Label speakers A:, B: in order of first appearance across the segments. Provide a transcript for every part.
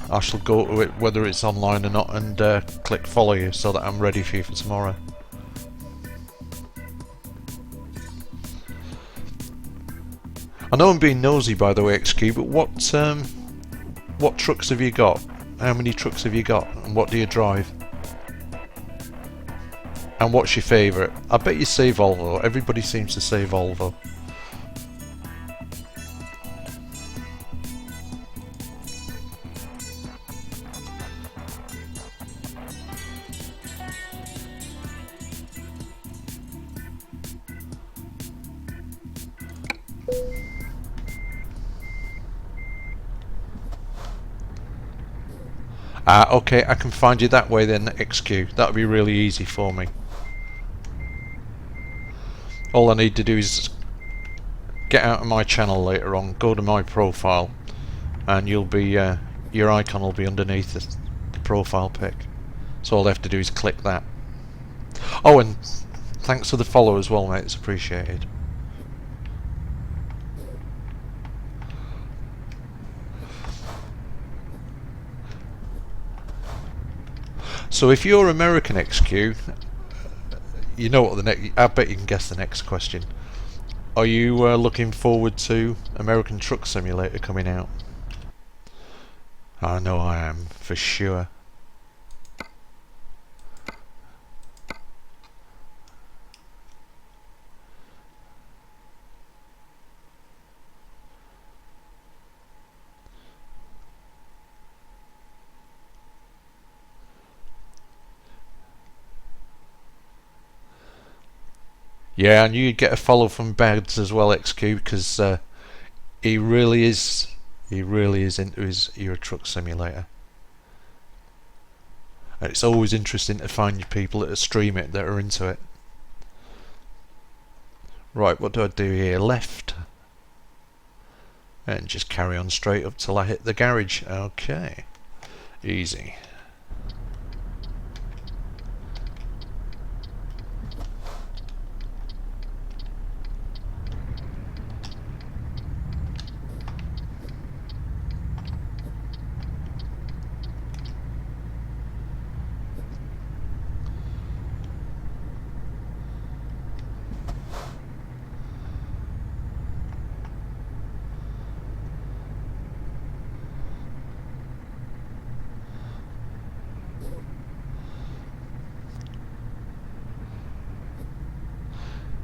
A: I shall go to it whether it's online or not and click follow you so that I'm ready for you for tomorrow. I know I'm being nosy, by the way, XQ, but what trucks have you got? How many trucks have you got? And what do you drive? And what's your favourite? I bet you say Volvo. Everybody seems to say Volvo. Okay, I can find you that way then, XQ. That'll be really easy for me. All I need to do is get out of my channel later on, go to my profile, and you'll be your icon will be underneath the profile pic. So all I have to do is click that. Oh, and thanks for the follow as well, mate. It's appreciated. So if you're American, XQ, you know what the next. I bet you can guess the next question. Are you looking forward to American Truck Simulator coming out? I know I am, for sure. Yeah, and you'd get a follow from Bads as well, XQ, because he really is into his Euro Truck Simulator. And it's always interesting to find people that stream it that are into it. Right, what do I do here? Left. And just carry on straight up till I hit the garage. Okay. Easy.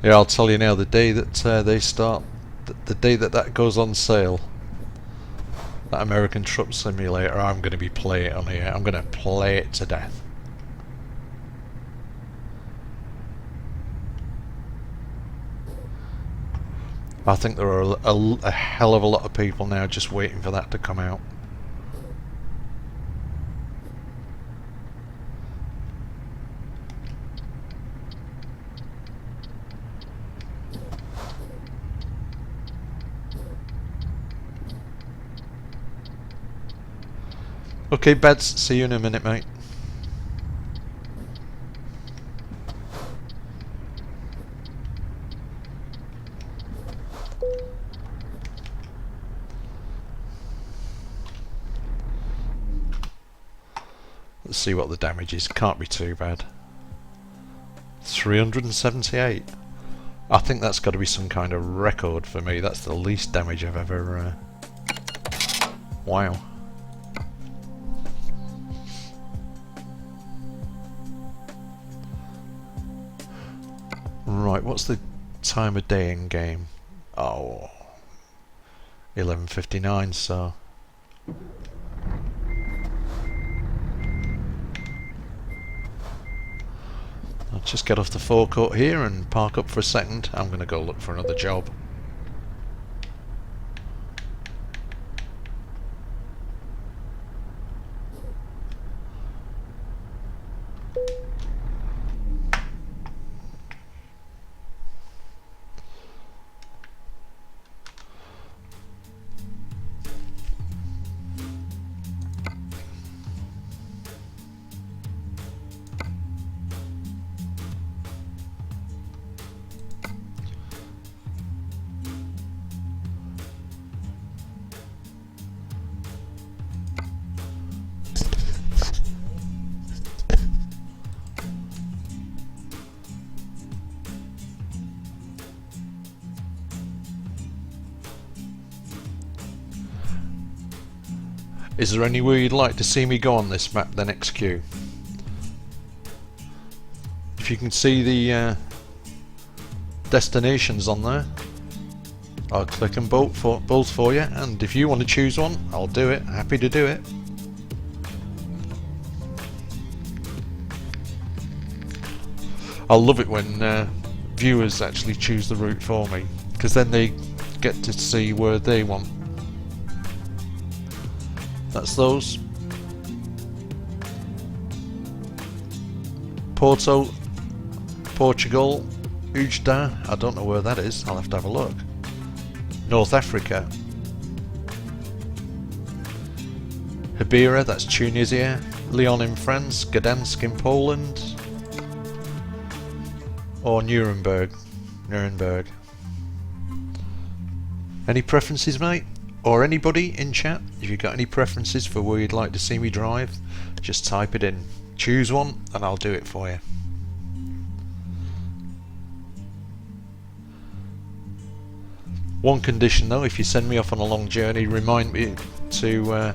A: Yeah, I'll tell you now, the day that they start, the day that goes on sale, that American Truck Simulator, I'm going to be playing it on here. I'm going to play it to death. I think there are a hell of a lot of people now just waiting for that to come out. Okay, Beds, see you in a minute, mate. Let's see what the damage is. Can't be too bad. 378. I think that's got to be some kind of record for me. That's the least damage I've ever... Wow. Right, what's the time of day in game? Oh, 11:59. So I'll just get off the forecourt here and park up for a second. I'm going to go look for another job. Is there anywhere you'd like to see me go on this map, then XQ? If you can see the destinations on there, I'll click them both for you, and if you want to choose one, I'll do it. Happy to do it. I love it when viewers actually choose the route for me, because then they get to see where they want. That's those. Porto, Portugal, Ujda, I don't know where that is, I'll have to have a look. North Africa. Hibera, that's Tunisia. Lyon in France, Gdansk in Poland. Or Nuremberg. Any preferences, mate? Or anybody in chat? If you've got any preferences for where you'd like to see me drive, just type it in. Choose one and I'll do it for you. One condition though, if you send me off on a long journey, remind me to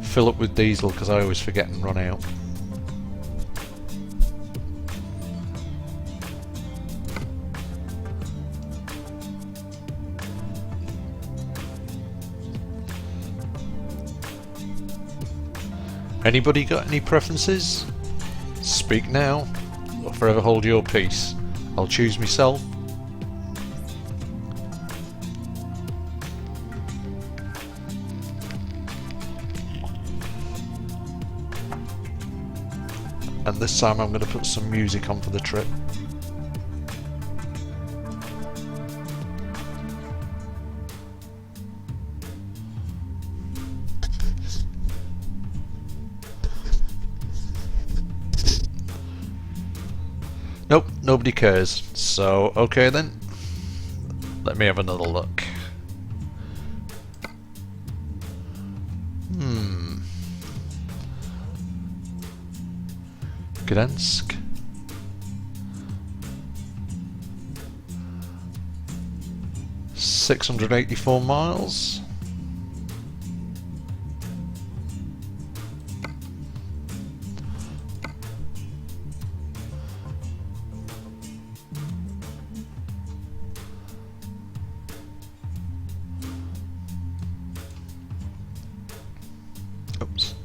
A: fill up with diesel, because I always forget and run out. Anybody got any preferences? Speak now, or forever hold your peace. I'll choose myself. And this time I'm going to put some music on for the trip. Nope, nobody cares. So, okay then. Let me have another look. Gdansk. $684 miles. Oops.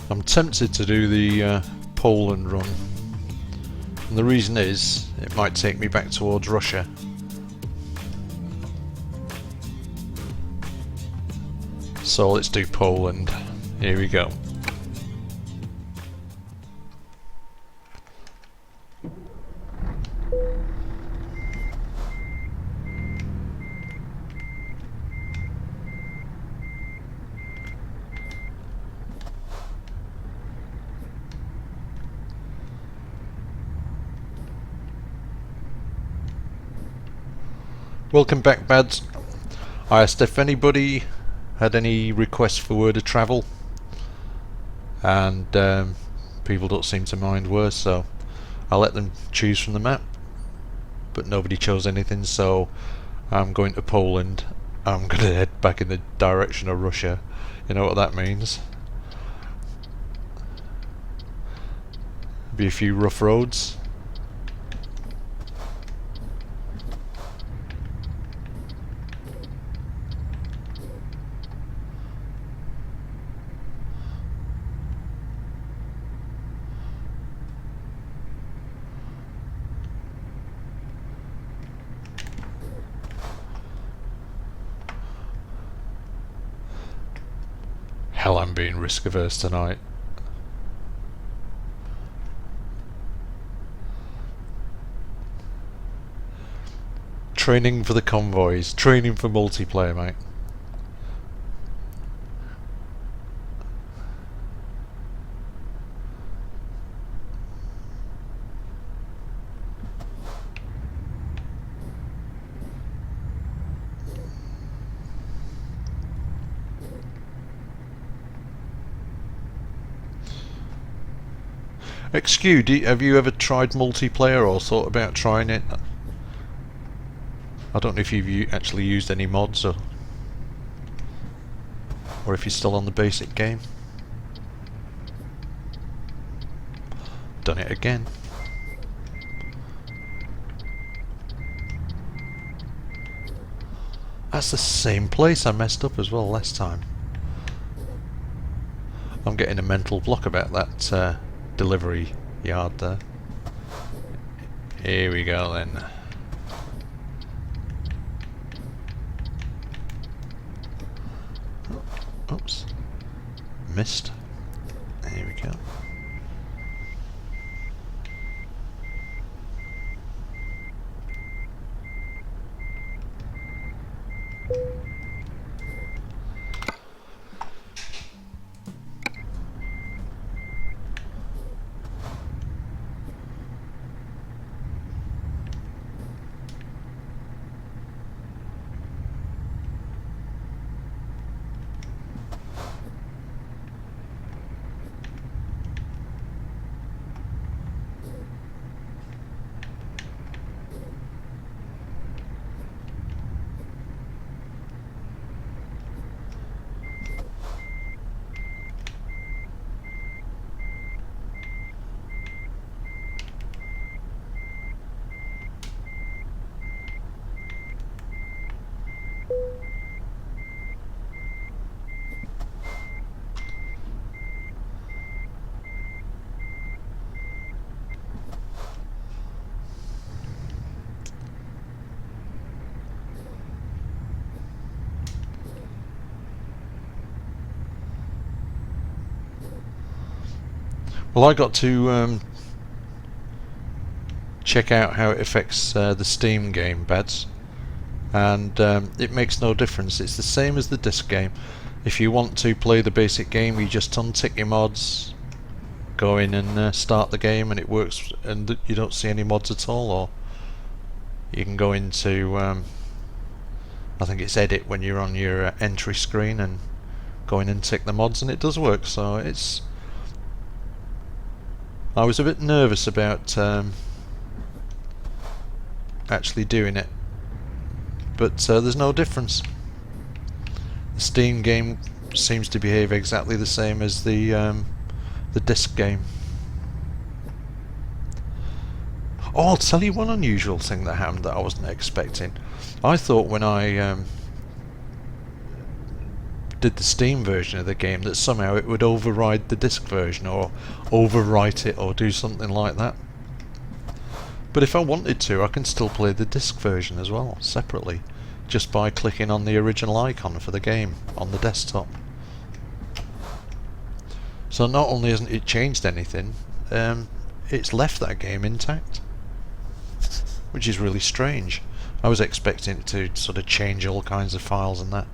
A: I'm tempted to do the Poland run, and the reason is it might take me back towards Russia. So let's do Poland. Here we go. Welcome back, Bads. I asked if anybody had any requests for word of travel, and people don't seem to mind worse, so I'll let them choose from the map, but nobody chose anything, so I'm going to Poland. I'm going to head back in the direction of Russia. You know what that means? Be a few rough roads. Hell, I'm being risk averse tonight. Training for the convoys. Training for multiplayer, mate. XQ, have you ever tried multiplayer or thought about trying it? I don't know if you've actually used any mods or if you're still on the basic game. Done it again. That's the same place I messed up as well last time. I'm getting a mental block about that delivery yard there. Here we go then. Oops. Missed. Here we go. Well, I got to check out how it affects the Steam game, Bads, and it makes no difference. It's the same as the disc game. If you want to play the basic game, you just untick your mods, go in and start the game, and it works, and you don't see any mods at all. Or you can go into I think it's edit when you're on your entry screen and go in and tick the mods, and it does work. So it's, I was a bit nervous about actually doing it, but there's no difference. The Steam game seems to behave exactly the same as the disc game. Oh, I'll tell you one unusual thing that happened that I wasn't expecting. I thought when I did the Steam version of the game that somehow it would override the disc version or overwrite it or do something like that. But if I wanted to, I can still play the disc version as well, separately, just by clicking on the original icon for the game on the desktop. So not only hasn't it changed anything, it's left that game intact, which is really strange. I was expecting it to sort of change all kinds of files and that,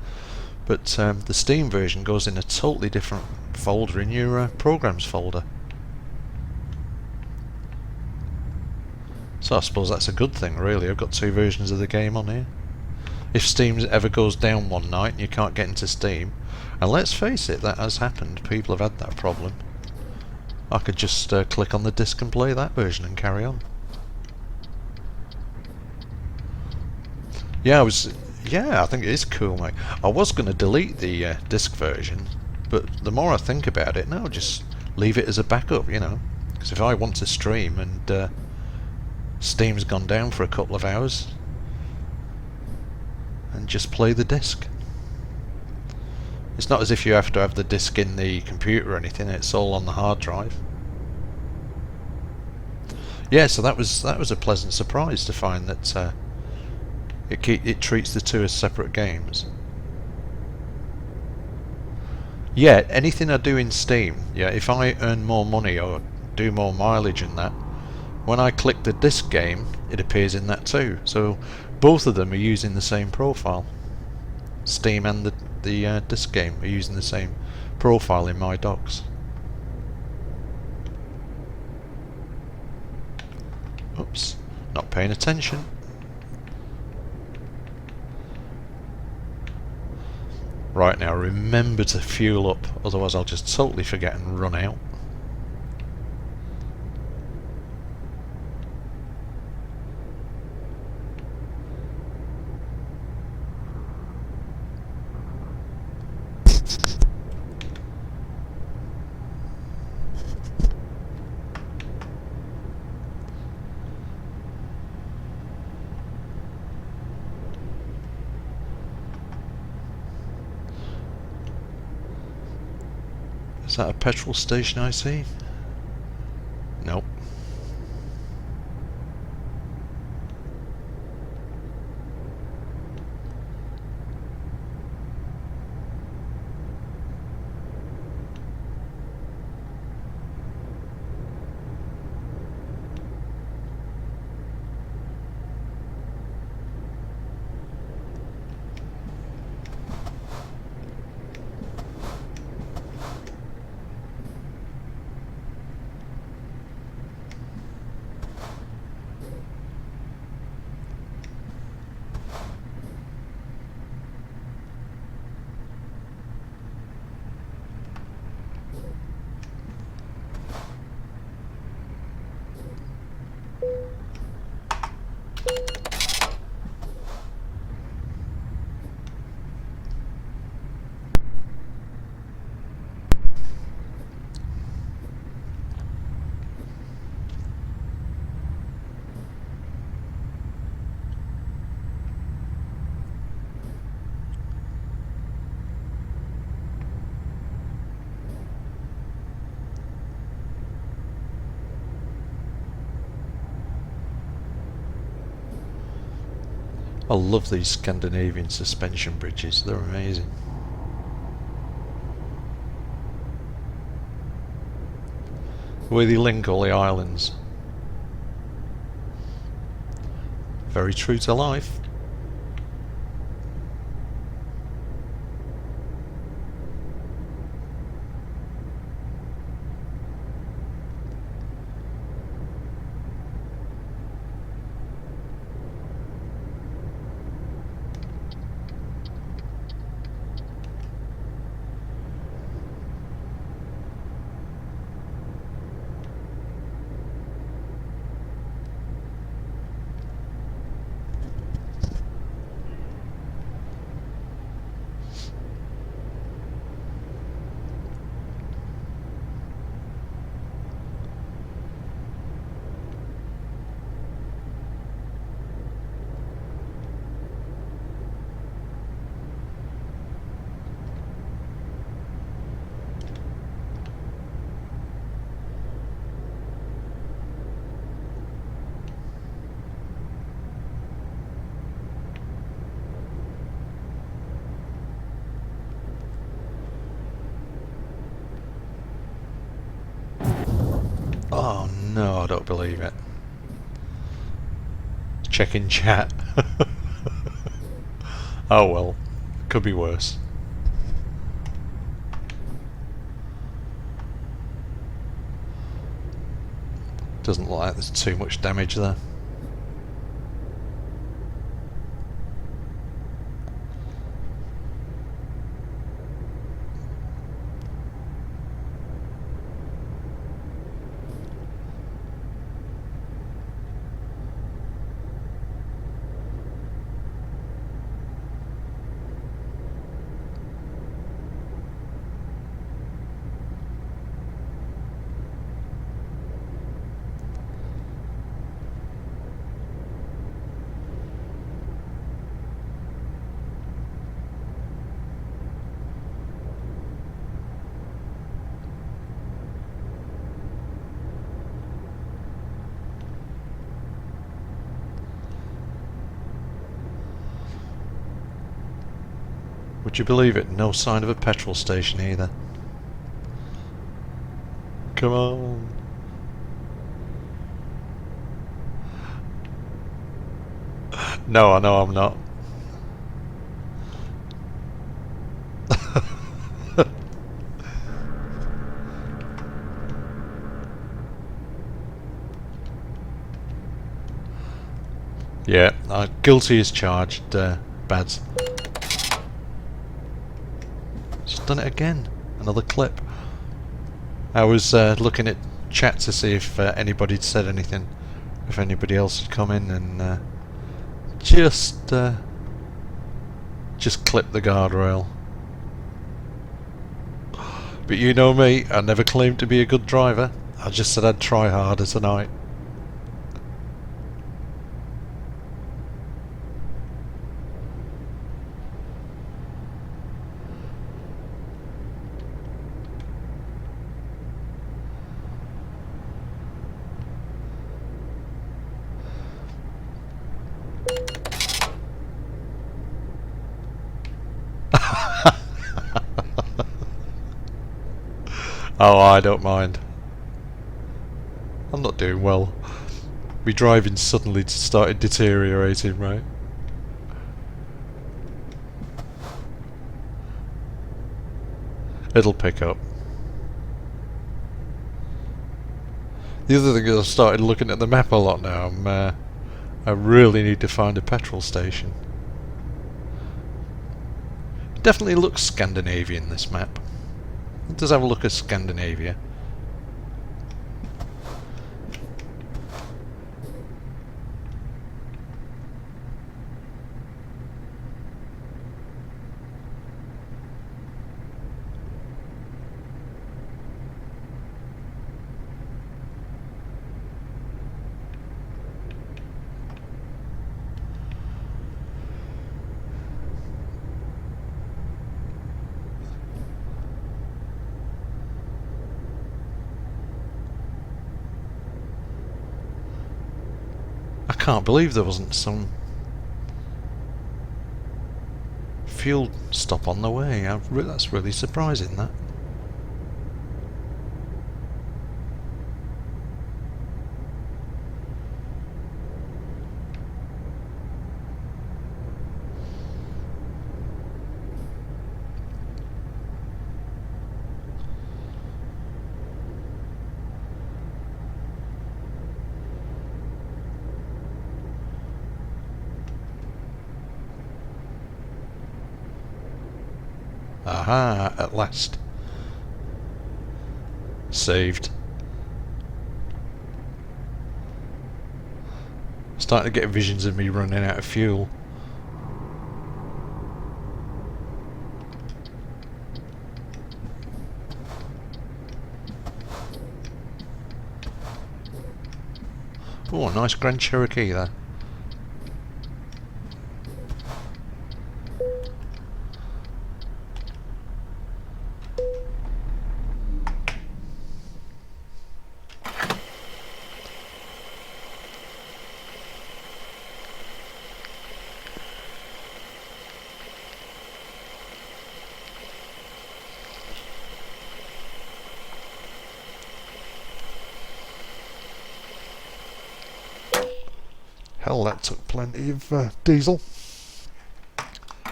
A: but the Steam version goes in a totally different folder in your programs folder. So I suppose that's a good thing, really. I've got two versions of the game on here. If Steam ever goes down one night and you can't get into Steam, and let's face it, that has happened, people have had that problem, I could just click on the disc and play that version and carry on. Yeah, I think it is cool, mate. I was going to delete the disc version, but the more I think about it, now just leave it as a backup, you know. Because if I want to stream and Steam's gone down for a couple of hours, and just play the disc. It's not as if you have to have the disc in the computer or anything, it's all on the hard drive. Yeah, so that was a pleasant surprise to find that it treats the two as separate games. Yeah, anything I do in Steam, yeah, if I earn more money or do more mileage in that, when I click the disc game, it appears in that too. So Both of them are using the same profile. Steam and the disc game are using the same profile in my docs. Oops, not paying attention. Right, now remember to fuel up, otherwise I'll just totally forget and run out. Is that a petrol station I see? Nope. I love these Scandinavian suspension bridges, they're amazing. Where they link all the islands. Very true to life. Oh no, I don't believe it. Check in chat. Oh well, could be worse. Doesn't look like there's too much damage there. Would you believe it? No sign of a petrol station either. Come on. No, I know I'm not. Yeah, guilty as charged, Bads. Just done it again. Another clip. I was looking at chat to see if anybody had said anything, if anybody else had come in, and just clipped the guardrail. But you know me, I never claimed to be a good driver. I just said I'd try harder tonight. Oh, I don't mind. I'm not doing well. My driving suddenly started deteriorating, right? It'll pick up. The other thing is I've started looking at the map a lot now. I really need to find a petrol station. It definitely looks Scandinavian, this map. It does have a look of Scandinavia. I can't believe there wasn't some fuel stop on the way. That's really surprising, that. Aha, at last. Saved. Starting to get visions of me running out of fuel. Oh, a nice Grand Cherokee there. Hell, that took plenty of diesel.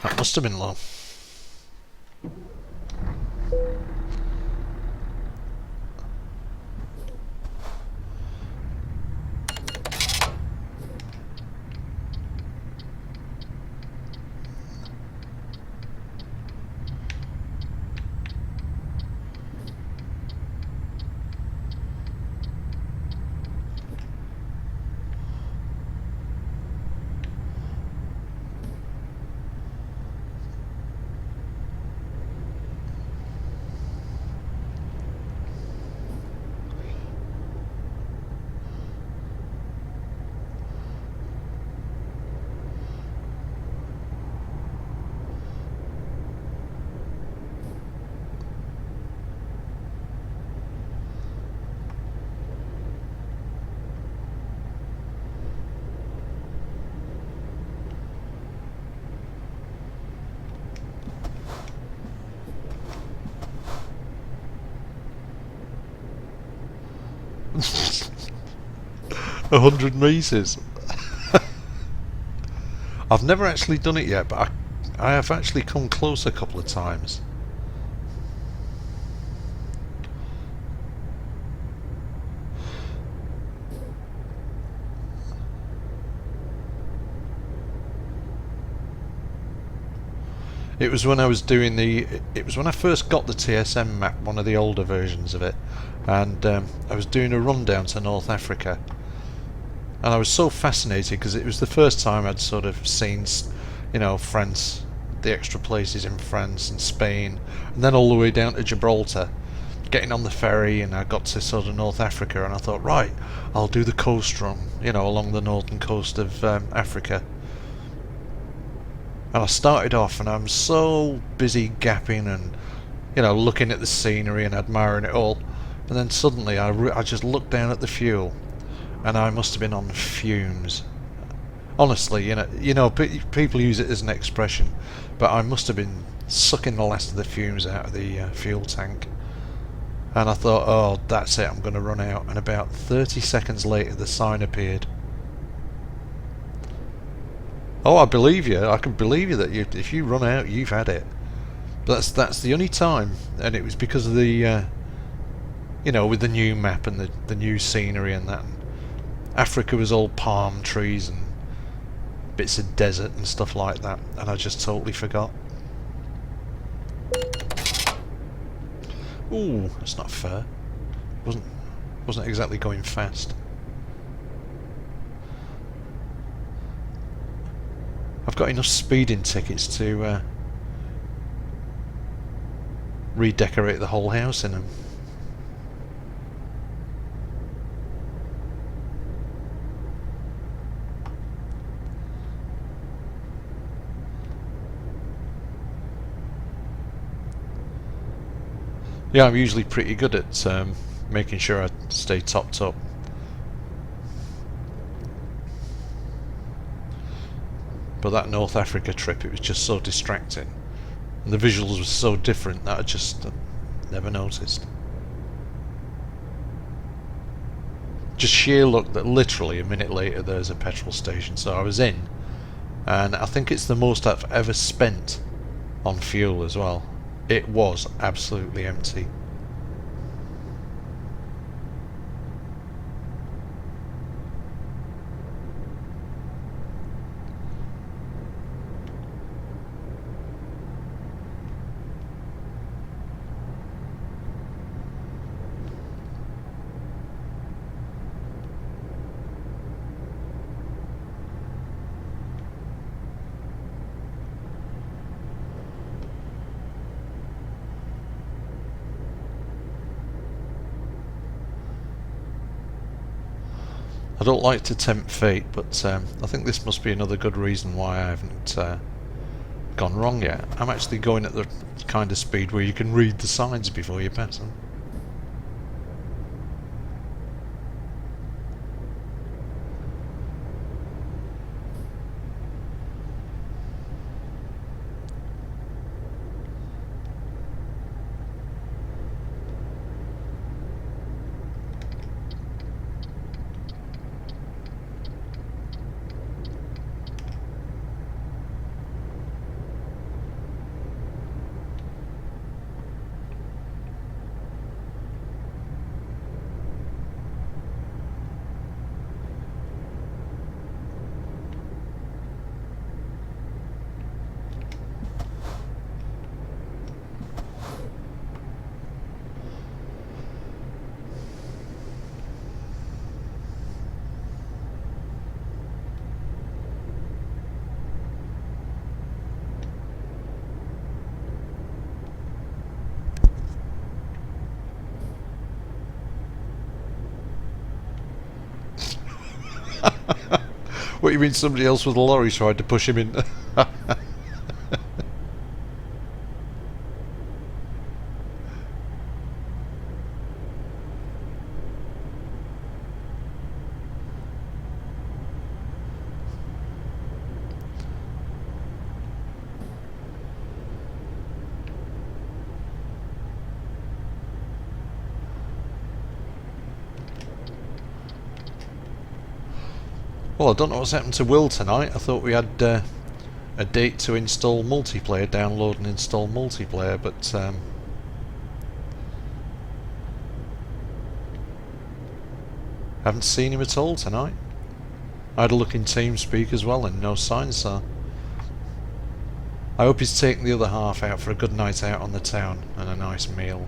A: That must have been low. $100 meters. I've never actually done it yet, but I have actually come close a couple of times. It was when I was doing it was when I first got the TSM map, one of the older versions of it, and I was doing a rundown to North Africa, and I was so fascinated because it was the first time I'd sort of seen, you know, France, the extra places in France and Spain, and then all the way down to Gibraltar, getting on the ferry, and I got to sort of North Africa, and I thought, right, I'll do the coast run, you know, along the northern coast of Africa. And I started off, and I'm so busy gapping and, you know, looking at the scenery and admiring it all, and then suddenly I just looked down at the fuel, and I must have been on fumes. Honestly, you know, people use it as an expression, but I must have been sucking the last of the fumes out of the fuel tank. And I thought, oh, that's it, I'm going to run out. And about 30 seconds later, the sign appeared. Oh, I believe you. I can believe you that if you run out, you've had it. But that's the only time, and it was because of the, you know, with the new map and the new scenery and that. And Africa was all palm trees and bits of desert and stuff like that, and I just totally forgot. Ooh, that's not fair. Wasn't exactly going fast. I've got enough speeding tickets to redecorate the whole house in them. Yeah, I'm usually pretty good at making sure I stay topped up. But that North Africa trip, it was just so distracting, and the visuals were so different that I just never noticed. Just sheer luck that literally a minute later there's a petrol station, so I was in, and I think it's the most I've ever spent on fuel as well. It was absolutely empty. I don't like to tempt fate, but I think this must be another good reason why I haven't gone wrong yet. I'm actually going at the kind of speed where you can read the signs before you pass them. What, you mean somebody else with a lorry tried to push him in? Well, I don't know what's happened to Will tonight. I thought we had a date to install multiplayer, download and install multiplayer, but haven't seen him at all tonight. I had a look in TeamSpeak as well and no signs, so I hope he's taking the other half out for a good night out on the town and a nice meal.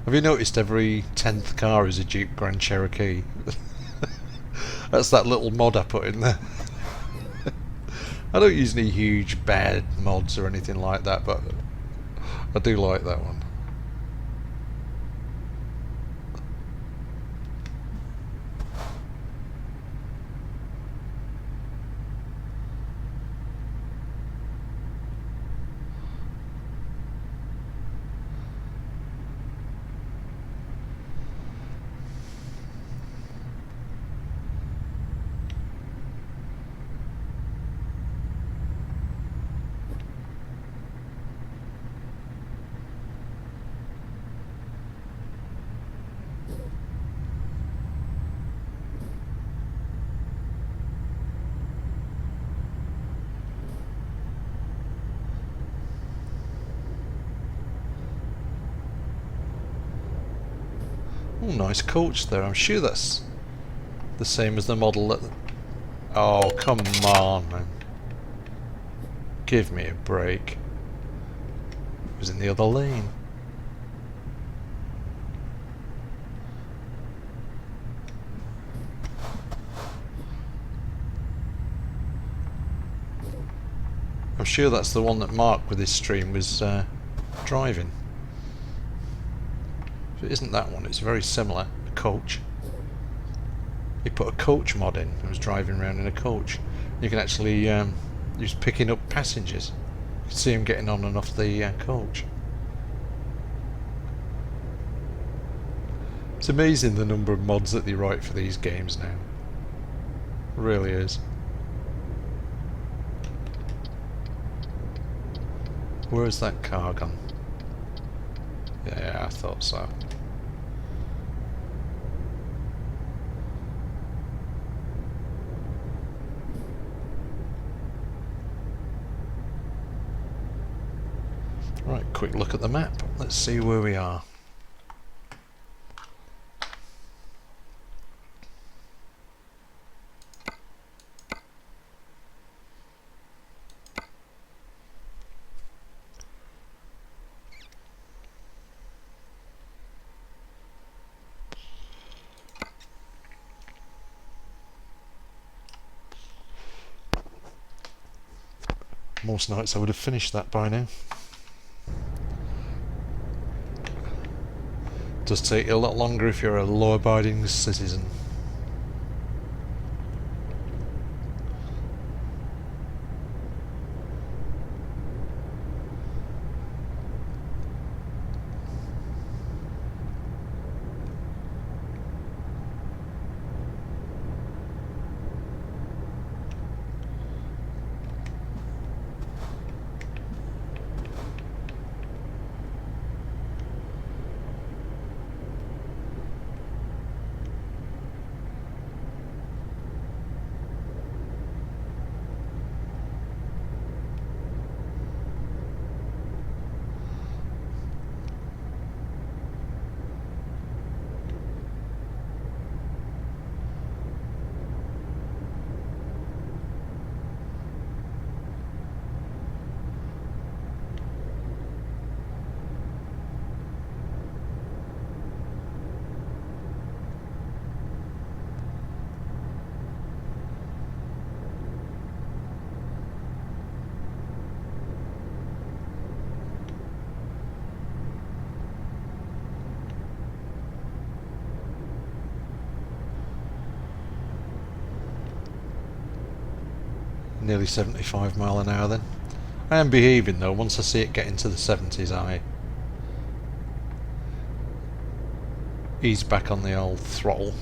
A: Have you noticed every 10th car is a Jeep Grand Cherokee? That's that little mod I put in there. I don't use any huge bad mods or anything like that, but I do like that one. Oh, nice coach there. I'm sure that's the same as the model that... Oh, come on, man. Give me a break. It was in the other lane. I'm sure that's the one that Mark with his stream was driving. If it isn't that one, it's very similar. A coach. He put a coach mod in and was driving around in a coach. You can actually he was picking up passengers. You can see him getting on and off the coach. It's amazing the number of mods that they write for these games now. It really is. Where's that car gone? Yeah, I thought so. Right, quick look at the map. Let's see where we are. Most nights I would have finished that by now. Does take a lot longer if you're a law-abiding citizen. Nearly 75 mile an hour then. I am behaving though. Once I see it get into the 70s, I ease back on the old throttle.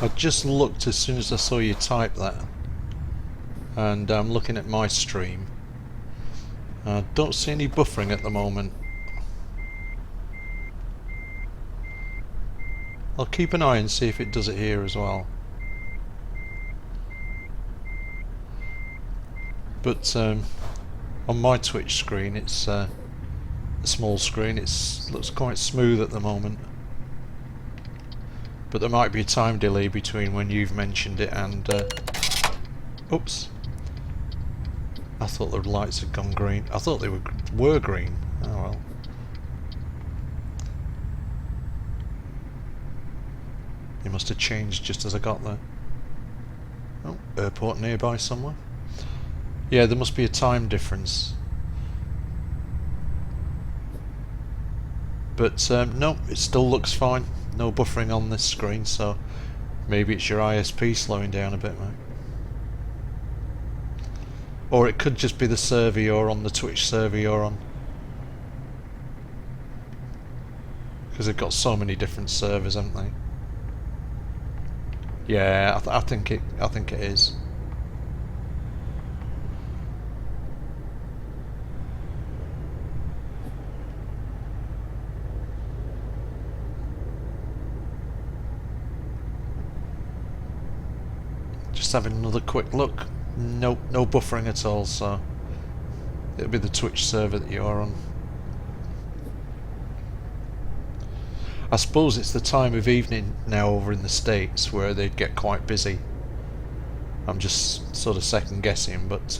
A: I just looked as soon as I saw you type that, and I'm looking at my stream. I don't see any buffering at the moment. I'll keep an eye and see if it does it here as well. But on my Twitch screen, it's a small screen. It looks quite smooth at the moment. But there might be a time delay between when you've mentioned it and... oops. I thought the lights had gone green. I thought they were green. Oh well. They must have changed just as I got there. Oh, airport nearby somewhere. Yeah, there must be a time difference. But no, it still looks fine. No buffering on this screen, so maybe it's your ISP slowing down a bit, mate. Or it could just be the server you're on, the Twitch server you're on. Because they've got so many different servers, haven't they? Yeah, I think it is. Just having another quick look. Nope, no buffering at all, so it'll be the Twitch server that you're on. I suppose it's the time of evening now over in the States where they'd get quite busy. I'm just sort of second guessing, but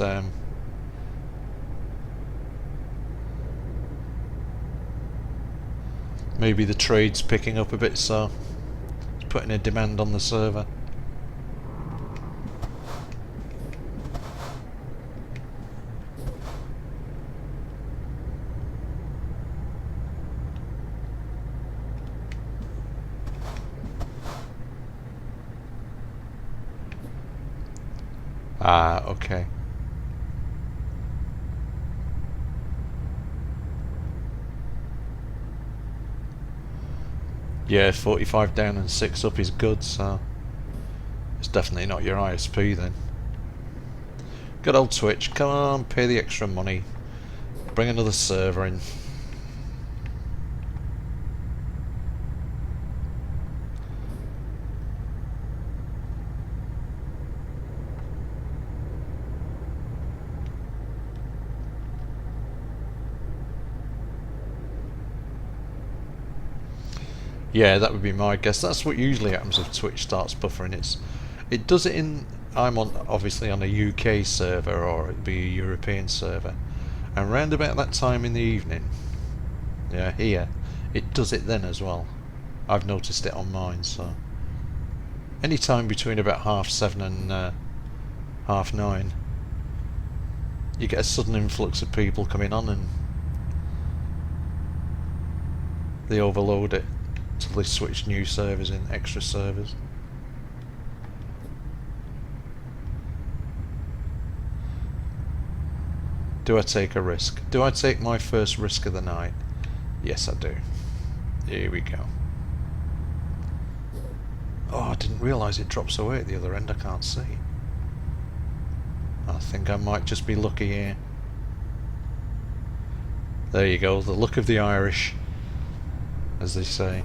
A: maybe the trade's picking up a bit, so it's putting a demand on the server. Ah, okay. Yeah, 45 down and 6 up is good, so it's definitely not your ISP then. Good old Twitch, come on, pay the extra money. Bring another server in. Yeah, that would be my guess. That's what usually happens if Twitch starts buffering. It does it in. I'm obviously on a UK server, or it'd be a European server, and round about that time in the evening, yeah, here, it does it then as well. I've noticed it on mine. So any time between about 7:30 and 9:30, you get a sudden influx of people coming on, and they overload it until they switch new servers in, extra servers. Do I take a risk? Do I take my first risk of the night? Yes, I do. Here we go. Oh, I didn't realise it drops away at the other end. I can't see. I think I might just be lucky here. There you go, the luck of the Irish, as they say.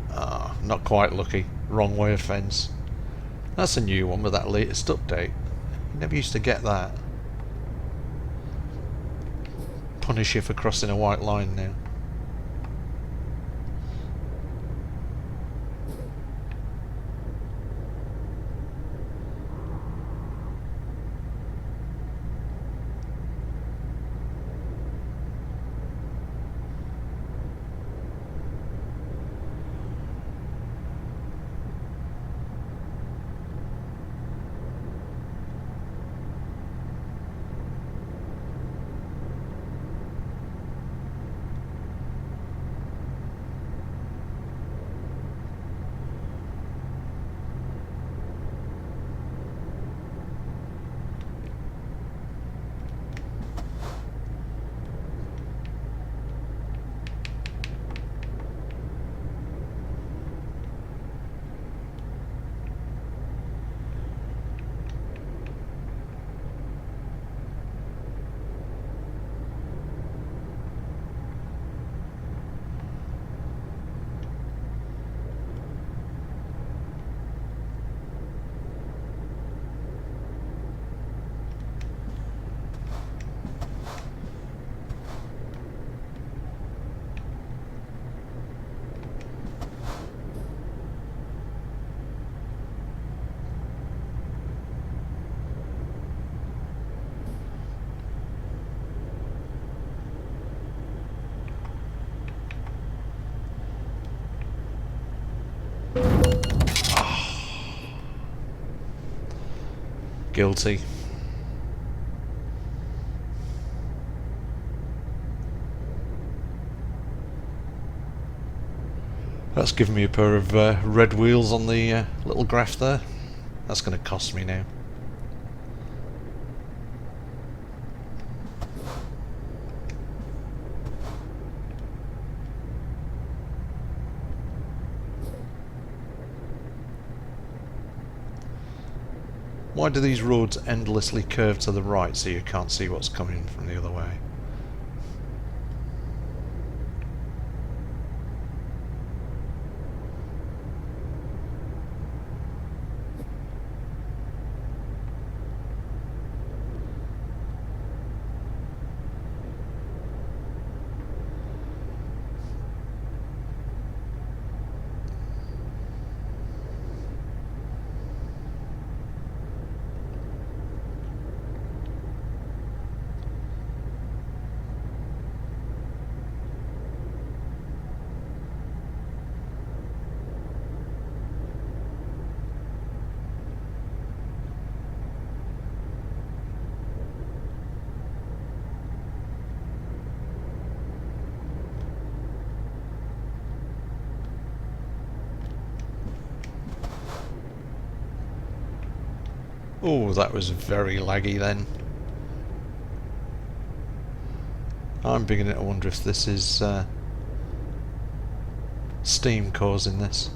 A: Ah, not quite lucky. Wrong way of fence. That's a new one with that latest update. You never used to get that. Punish you for crossing a white line now. Guilty. That's given me a pair of red wheels on the little graph there. That's going to cost me now. Why do these roads endlessly curve to the right so you can't see what's coming from the other way? Oh, that was very laggy then. I'm beginning to wonder if this is Steam causing this.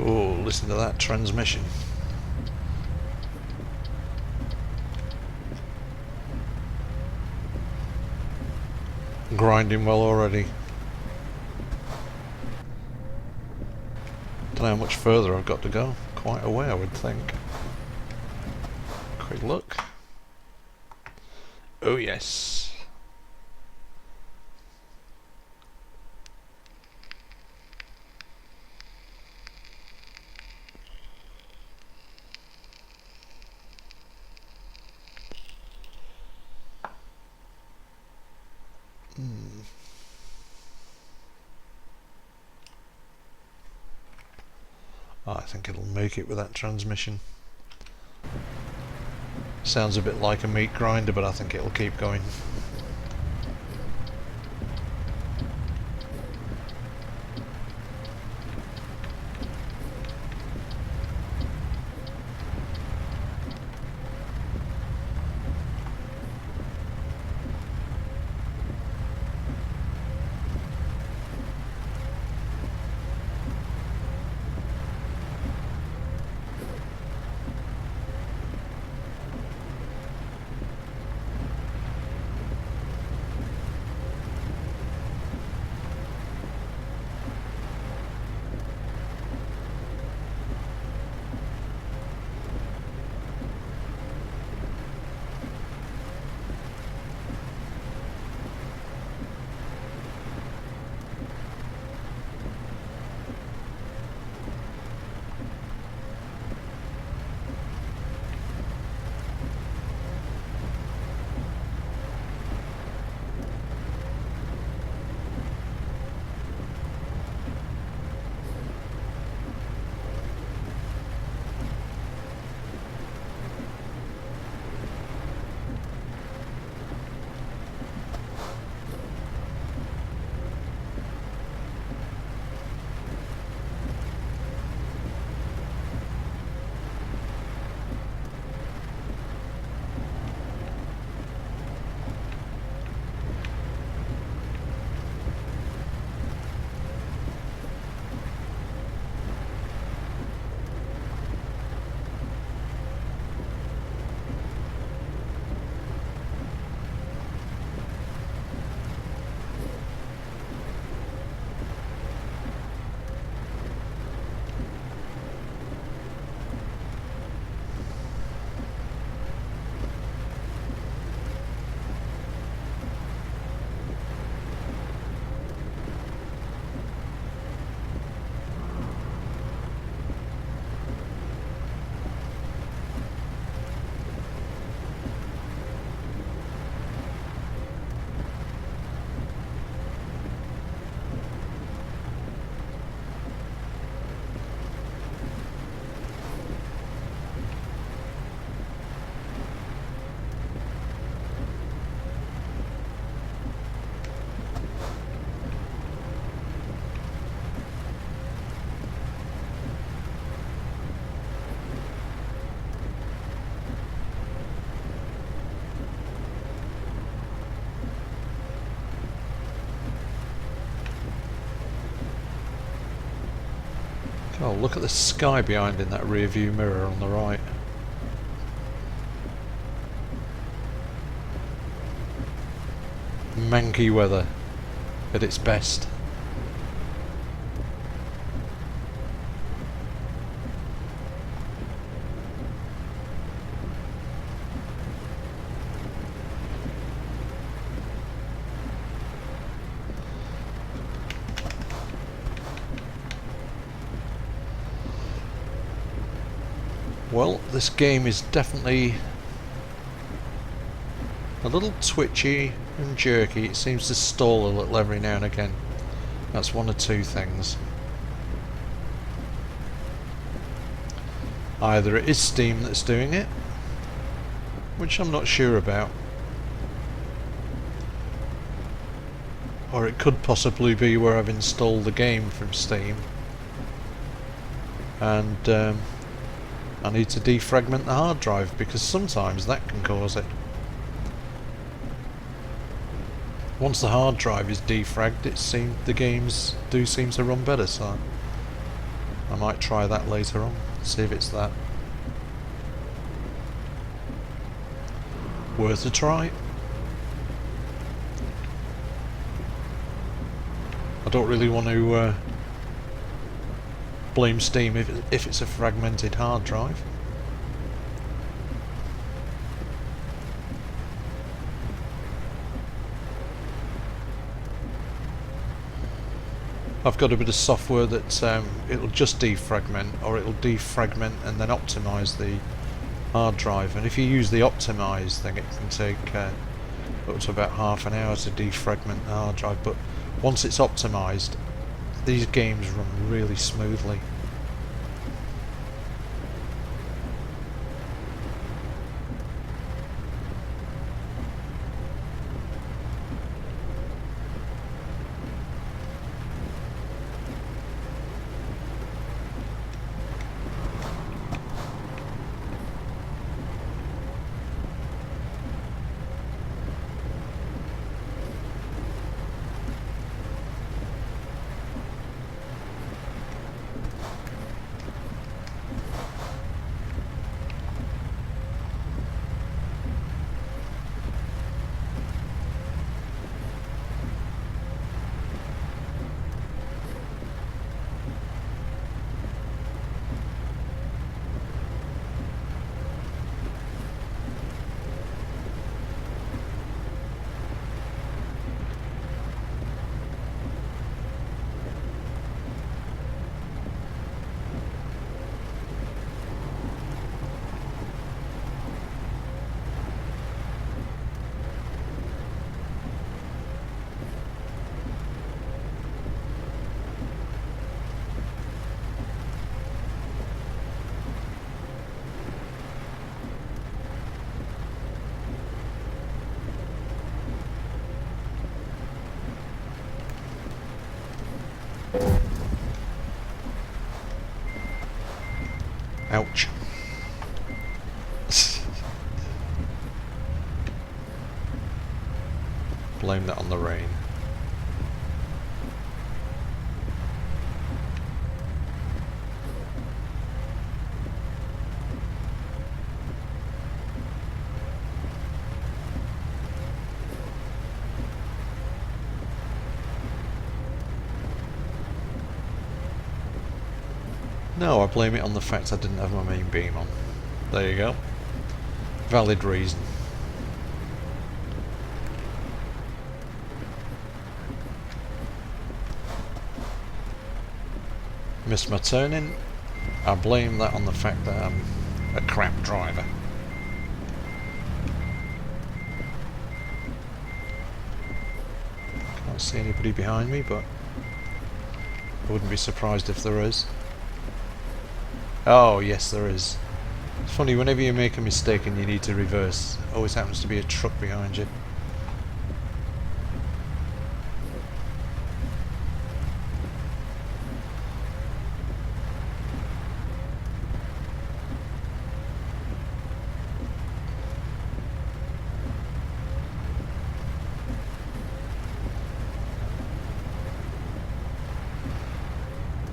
A: Oh, listen to that transmission. Grinding well already. Don't know how much further I've got to go. Quite a way, I would think. Quick look. Oh yes. I think it'll make it with that transmission. Sounds a bit like a meat grinder, but I think it'll keep going. Oh, look at the sky behind in that rear view mirror on the right. Manky weather at its best. Well, this game is definitely a little twitchy and jerky. It seems to stall a little every now and again. That's one of two things. Either it is Steam that's doing it, which I'm not sure about, or it could possibly be where I've installed the game from Steam and I need to defragment the hard drive, because sometimes that can cause it. Once the hard drive is defragged, the games do seem to run better, so I might try that later on, see if it's that. Worth a try. I don't really want to blame Steam if it's a fragmented hard drive. I've got a bit of software that it'll just defragment, or it'll defragment and then optimise the hard drive, and if you use the optimise thing it can take up to about half an hour to defragment the hard drive, but once it's optimised these games run really smoothly. Ouch. Blame that on the rain. No, I blame it on the fact I didn't have my main beam on. There you go. Valid reason. Missed my turning. I blame that on the fact that I'm a crap driver. Can't see anybody behind me, but I wouldn't be surprised if there is. Oh, yes, there is. It's funny, whenever you make a mistake and you need to reverse, always happens to be a truck behind you.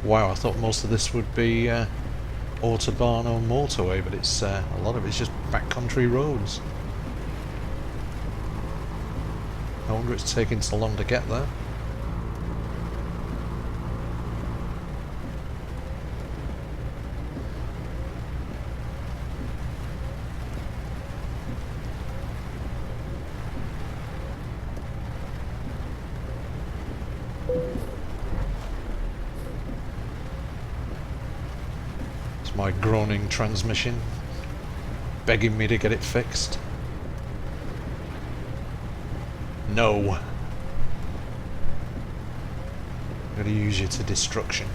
A: Wow, I thought most of this would be autobahn or motorway, but it's a lot of it's just backcountry roads. I wonder it's taking so long to get there. It's my groaning transmission begging me to get it fixed. No. I'm going to use you to destruction.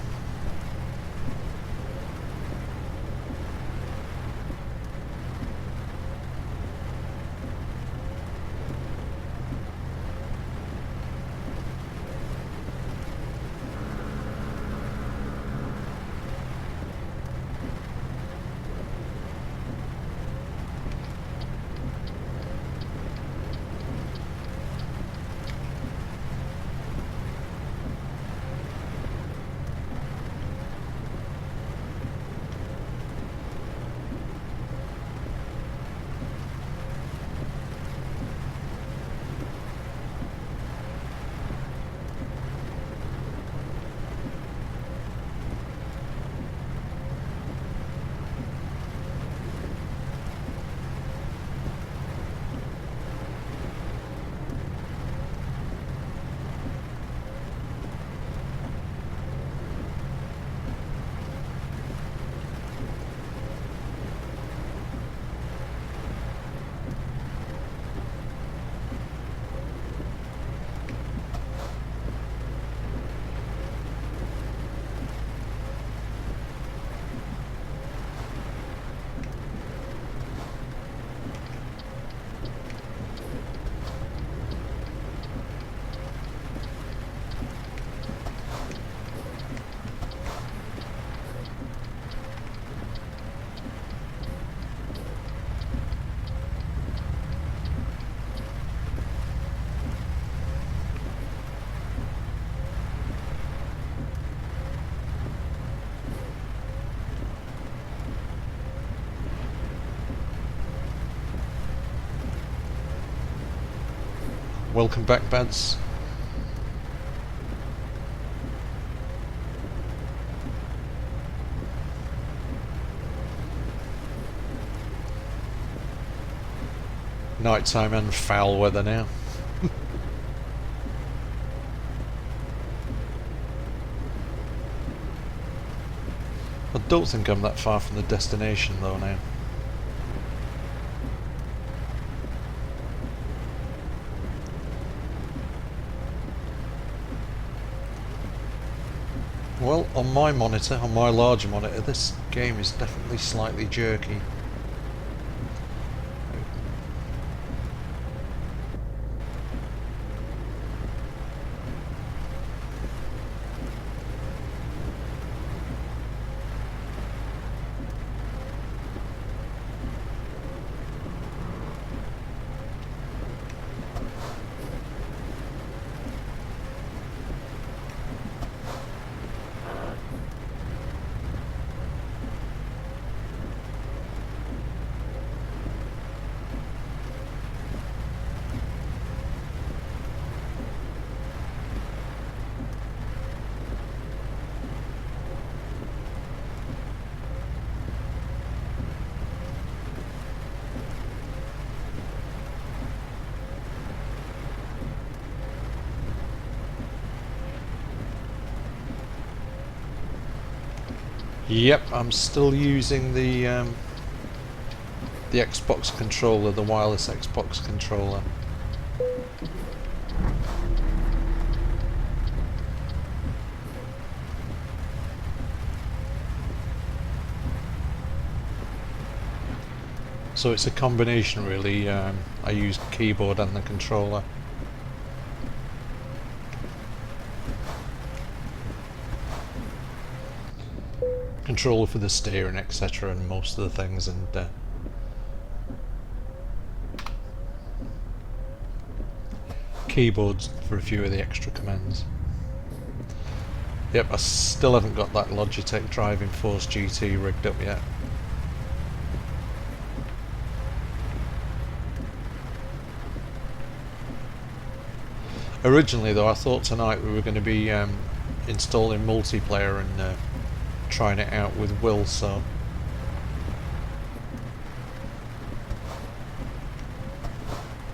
A: Welcome back, Bads. Nighttime and foul weather now. I don't think I'm that far from the destination though now. Well, on my monitor, on my larger monitor, this game is definitely slightly jerky. Yep, I'm still using the Xbox controller, the wireless Xbox controller. So it's a combination really, I use keyboard and the controller. Controller for the steering, etc., and most of the things, and keyboards for a few of the extra commands. Yep, I still haven't got that Logitech Driving Force GT rigged up yet. Originally though, I thought tonight we were going to be installing multiplayer and trying it out with Will, so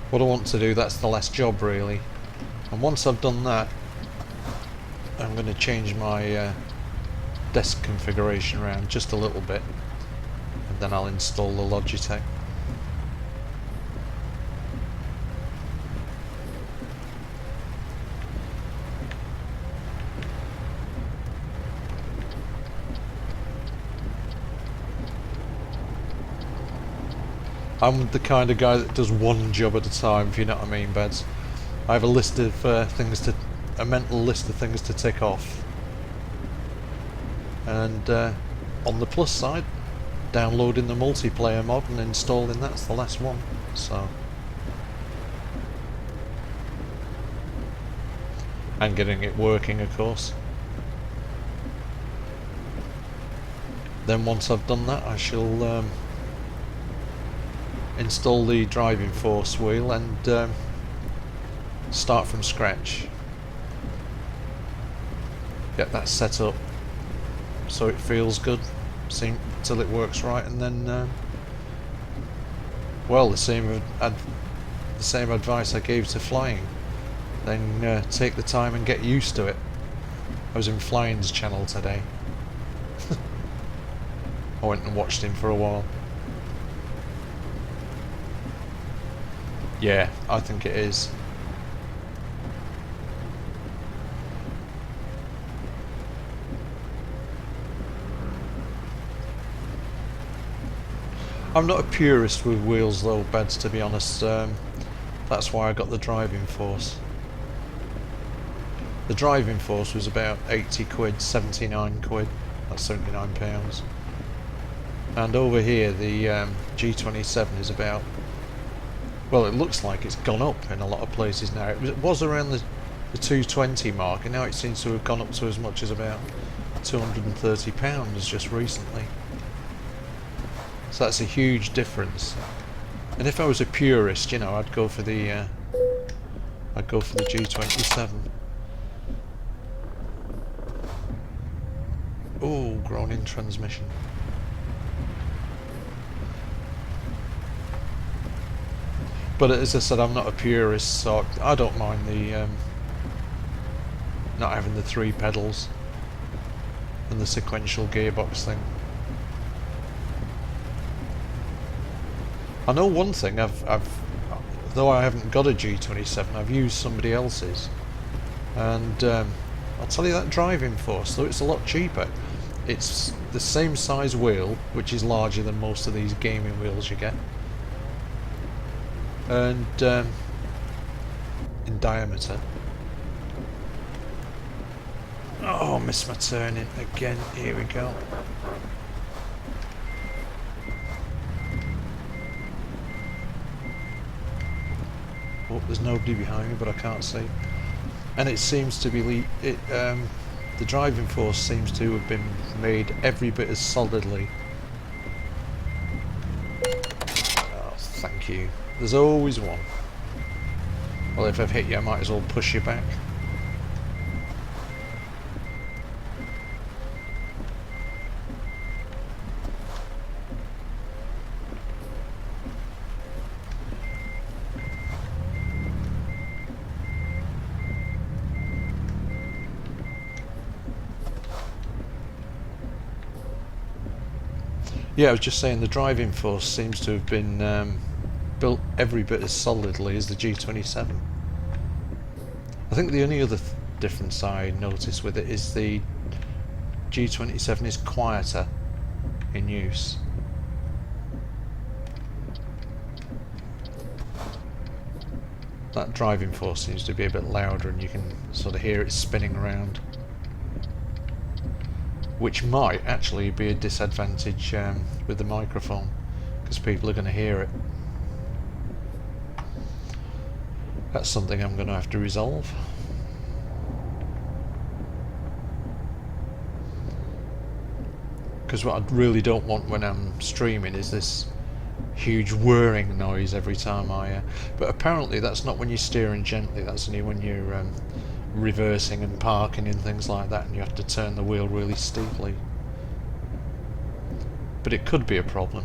A: what I want to do, that's the last job really, and once I've done that I'm going to change my desk configuration around just a little bit, and then I'll install the Logitech. I'm the kind of guy that does one job at a time, if you know what I mean, Beds. I have a list of a mental list of things to tick off. And on the plus side, downloading the multiplayer mod and installing that's the last one. So, and getting it working, of course. Then once I've done that, I shall install the Driving Force wheel and start from scratch. Get that set up so it feels good, till it works right, and then well, the same advice I gave to flying. Then take the time and get used to it. I was in Flying's channel today. I went and watched him for a while. Yeah, I think it is. I'm not a purist with wheels though, Beds, to be honest. That's why I got the Driving Force. The Driving Force was about 80 quid, 79 quid, that's £79. And over here the G27 is about, well, it looks like it's gone up in a lot of places now. It was around the 220 mark, and now it seems to have gone up to as much as about £230 just recently. So that's a huge difference. And if I was a purist, you know, I'd go for the G27. Oh, groaning transmission. But as I said, I'm not a purist, so I don't mind the not having the 3 pedals and the sequential gearbox thing. I know one thing, though I haven't got a G27, I've used somebody else's, and I'll tell you that Driving Force, though it's a lot cheaper, it's the same size wheel, which is larger than most of these gaming wheels you get, and in diameter. Oh, missed my turning again. Here we go. Oh, there's nobody behind me, but I can't see. And it seems to be the Driving Force seems to have been made every bit as solidly. Oh, thank you. There's always one. Well, if I've hit you, I might as well push you back. Yeah, I was just saying the Driving Force seems to have been built every bit as solidly as the G27. I think the only other difference I noticed with it is the G27 is quieter in use. That Driving Force seems to be a bit louder, and you can sort of hear it spinning around, which might actually be a disadvantage with the microphone, because people are going to hear it. That's something I'm going to have to resolve. Because what I really don't want when I'm streaming is this huge whirring noise every time I... but apparently that's not when you're steering gently, that's only when you're reversing and parking and things like that, and you have to turn the wheel really steeply. But it could be a problem.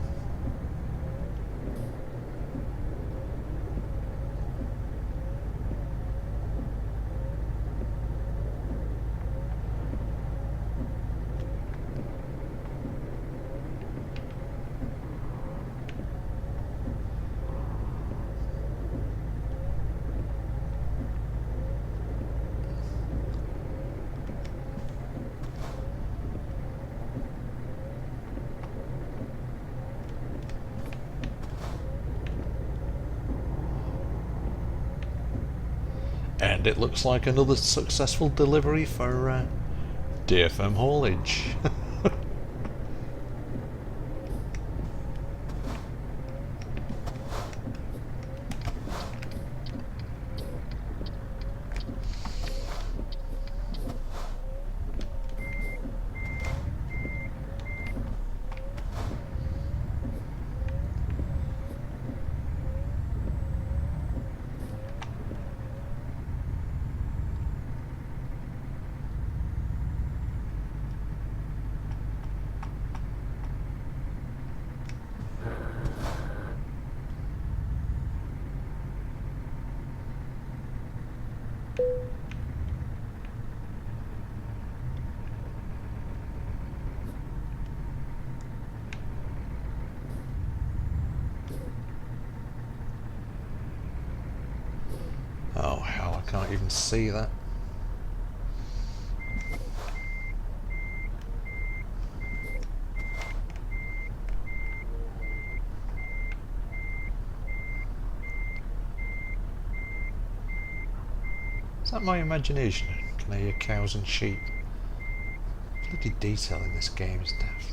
A: And it looks like another successful delivery for DFM haulage. Oh hell, I can't even see that. Is that my imagination? Can I hear cows and sheep? Bloody detail in this game is daft.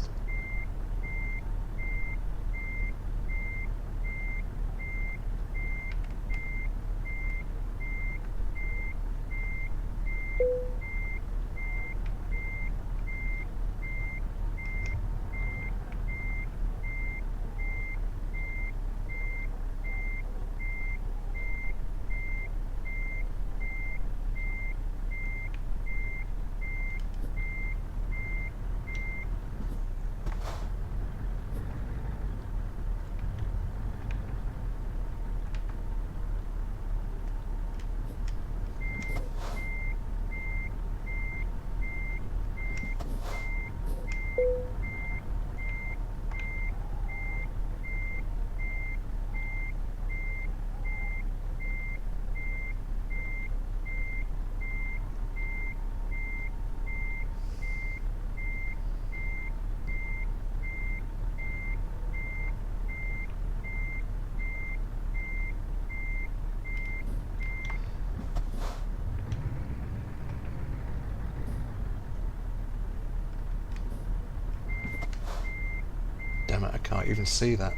A: Damn it, I can't even see that.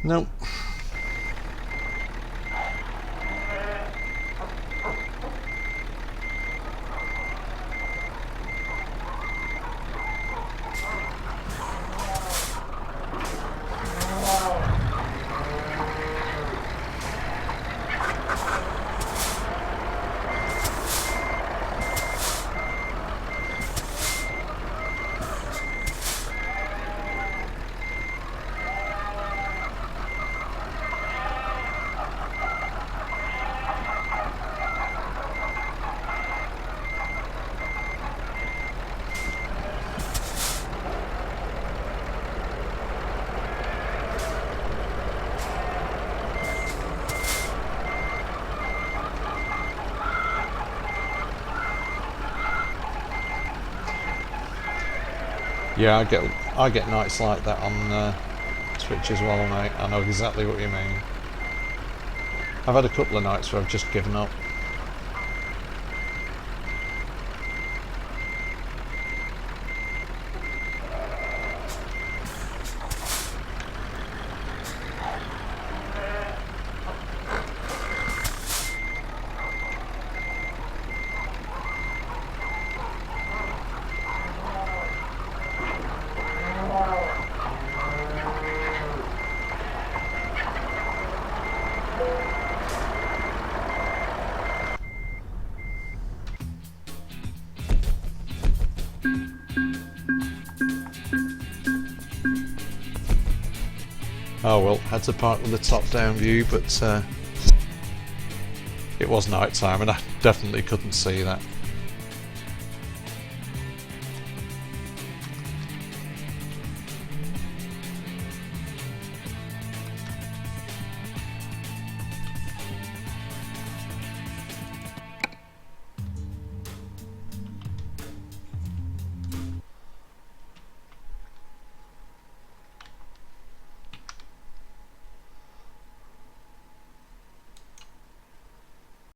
A: Nope. Yeah, I get nights like that on Twitch as well, mate. I know exactly what you mean. I've had a couple of nights where I've just given up. Oh well, had to park with the top down view, but it was night time and I definitely couldn't see that.